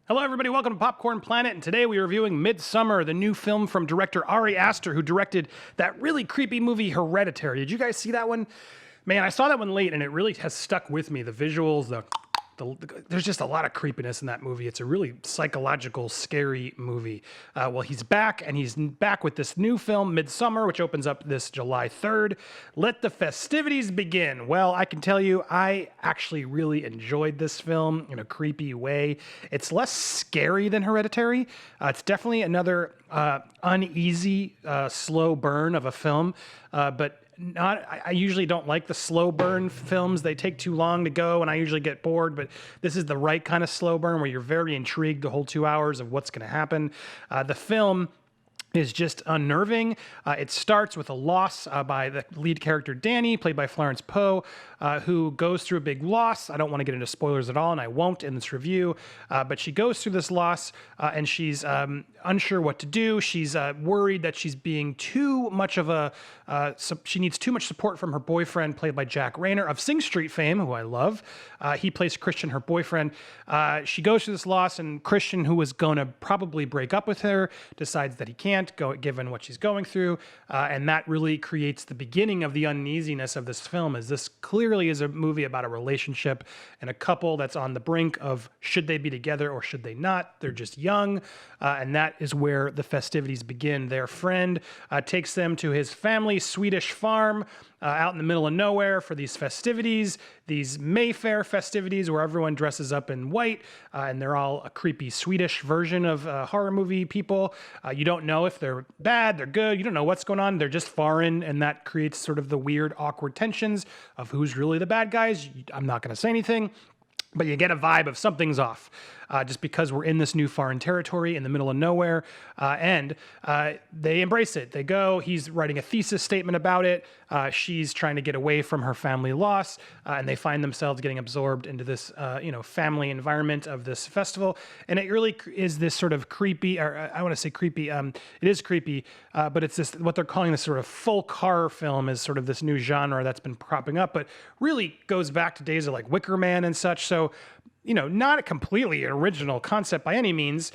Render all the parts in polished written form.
Hello everybody, welcome to Popcorn Planet, and today we are reviewing Midsommar, the new film from director Ari Aster, who directed that really creepy movie Hereditary. Did you guys see that one? Man, I saw that one late and it really has stuck with me. The visuals, there's just a lot of creepiness in that movie. It's a really psychological, scary movie. Well, he's back, and he's back with this new film, Midsommar, which opens up this July 3rd. Let the festivities begin. Well, I can tell you, I actually really enjoyed this film in a creepy way. It's less scary than Hereditary. It's definitely another uneasy, slow burn of a film, but I usually don't like the slow burn films. They take too long to go and I usually get bored, but this is the right kind of slow burn where you're very intrigued the whole 2 hours of what's going to happen. The film is just unnerving. It starts with a loss by the lead character Dani, played by Florence, who goes through a big loss. I don't want to get into spoilers at all, and I won't in this review, but she goes through this loss, and she's unsure what to do. She's worried that she's being too much of a, she needs too much support from her boyfriend, played by Reynor of Sing Street fame, who I love. He plays Christian, her boyfriend. She goes through this loss, and Christian, who was going to probably break up with her, decides that he can't, given what she's going through, and that really creates the beginning of the uneasiness of this film, as this clearly is a movie about a relationship and a couple that's on the brink of should they be together or should they not. They're just young, and that is where the festivities begin. Their friend takes them to his family Swedish farm out in the middle of nowhere for these festivities, these Mayfair festivities where everyone dresses up in white, and they're all a creepy Swedish version of horror movie people. You don't know if they're bad, they're good, you don't know what's going on, they're just foreign, and that creates sort of the weird, awkward tensions of who's really the bad guys. I'm not going to say anything, but you get a vibe of something's off, just because we're in this new foreign territory in the middle of nowhere, and they embrace it. They go, he's writing a thesis statement about it, she's trying to get away from her family loss, and they find themselves getting absorbed into this family environment of this festival, and it really is this sort of creepy, or I want to say creepy, it is creepy, but it's this, what they're calling this sort of folk horror film is sort of this new genre that's been cropping up, but really goes back to days of like Wicker Man and such. So, not a completely original concept by any means.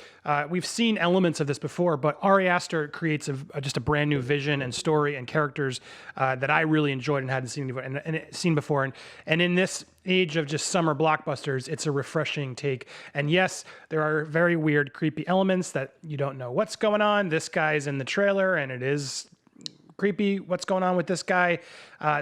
We've seen elements of this before, but Ari Aster creates just a brand new vision and story and characters that I really enjoyed and hadn't seen before. And in this age of just summer blockbusters, it's a refreshing take. And yes, there are very weird, creepy elements that you don't know what's going on. This guy's in the trailer, and it is creepy what's going on with this guy.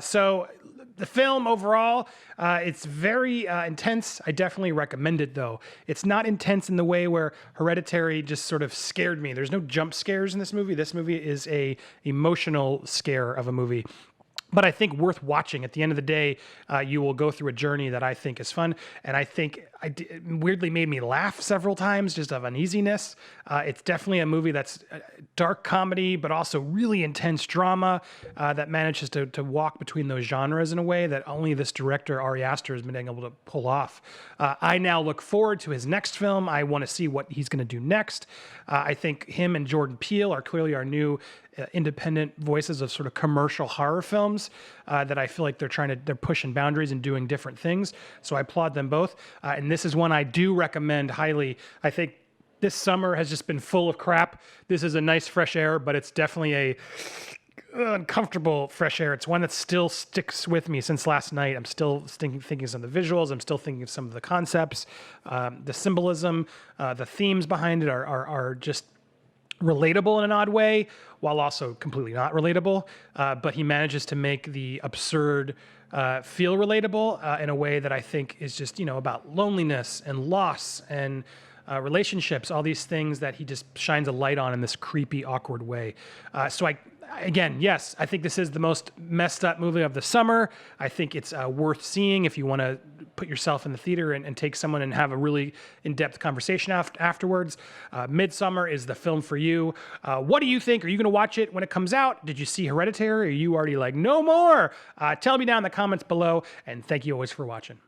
So the film overall, it's very intense. I definitely recommend it, though. It's not intense in the way where Hereditary just sort of scared me. There's no jump scares in this movie. This movie is a emotional scare of a movie, but I think worth watching. At the end of the day, you will go through a journey that I think is fun, and I think it weirdly made me laugh several times just of uneasiness. It's definitely a movie that's dark comedy, but also really intense drama that manages to walk between those genres in a way that only this director, Ari Aster, has been able to pull off. I now look forward to his next film. I want to see what he's going to do next. I think him and Jordan Peele are clearly our new independent voices of sort of commercial horror films that I feel like they're pushing boundaries and doing different things. So I applaud them both. And this is one I do recommend highly. I think this summer has just been full of crap. This is a nice fresh air, but it's definitely a uncomfortable fresh air. It's one that still sticks with me since last night. I'm still thinking of some of the visuals. I'm still thinking of some of the concepts, the symbolism, the themes behind it are just relatable in an odd way, while also completely not relatable. But he manages to make the absurd feel relatable in a way that I think is just, about loneliness and loss and relationships, all these things that he just shines a light on in this creepy, awkward way. Again, yes, I think this is the most messed up movie of the summer. I think it's worth seeing if you want to put yourself in the theater and take someone and have a really in-depth conversation afterwards. Midsommar is the film for you. What do you think? Are you going to watch it when it comes out? Did you see Hereditary? Are you already like, no more? Tell me down in the comments below, and thank you always for watching.